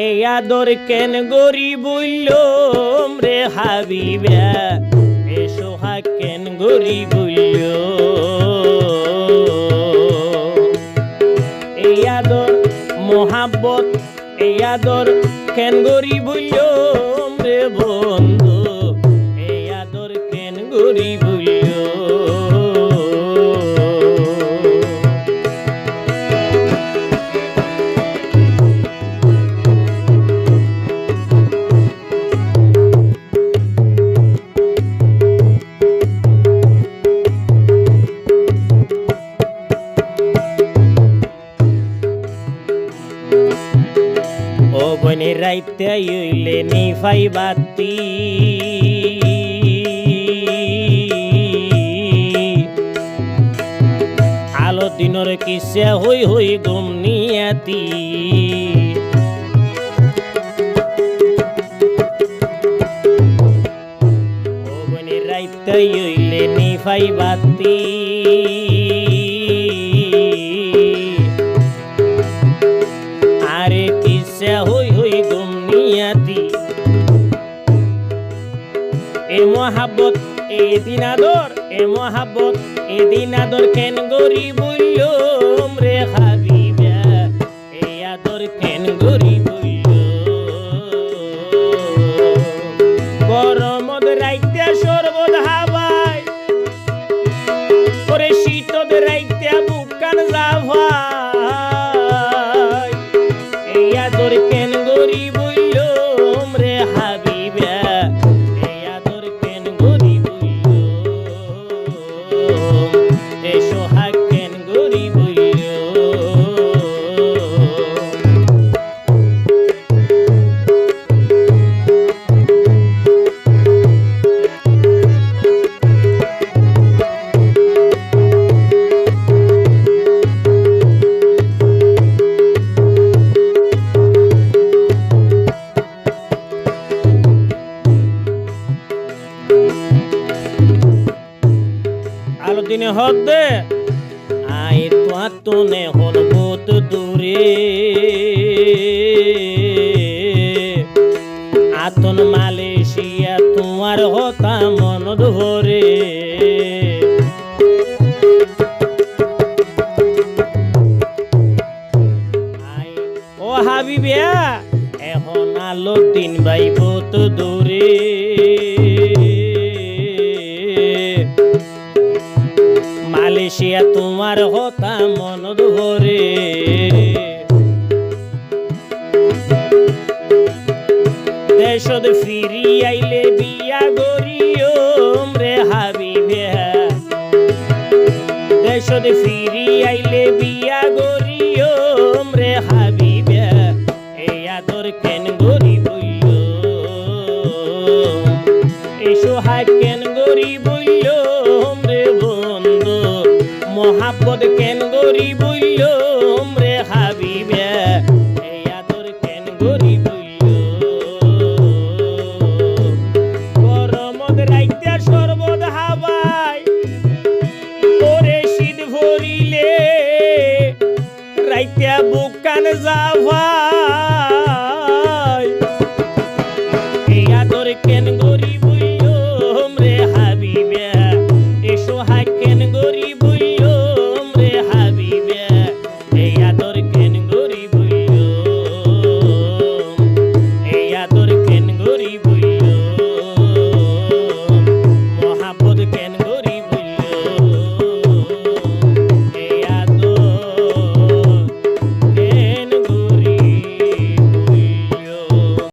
এই আদর কেন গরি বললাম রে হাবিবা, এ সোহাগ কেন গরি বলল। এই আদর মোহাব্বত, এই আদর কেন গরি বললাম রে বন্ধু, এই আদর কেন গরি বলল। ও বনে রাইতে আইলে নি ফাই বাতি, আলো দিনর কিসে হই হই গুম নিয়াতি। ও বনে রাইতে আইলে নি ফাই বাতি, আরে কিসে হই হই গুম নিয়াতি। এ মোহাব্বত এ দিন আদর, এ মোহাব্বত এ দিন আদর কেন গরি বললাম রে হাবিবা, এ আদর কেন গরি বলল। গরমদ রাইতে সরবত হাবাই, ওরে শীতদ রাইতে বুকান যাভাই। এই আদর কেন গরি বললাম রে হাবিবা, এই আদর কেন গরি বললাম, এ সোহাগ কেন গরি বলল। আলো দিনে হদে আই তো আতনে হল বহুত দূরে, আতন মালয়েশিয়া তোমার হতা মন ধরে। ও হাবিবা এখন আলো দিন ভাই বহুত দূরে, মালয়েশিয়া তোমার হতা মন ধরে। দেশত ফিরি আইলে বিয়া গরিয়ম রে হাবিবা, দেশত ফিরি আইলে বিয়া গরি।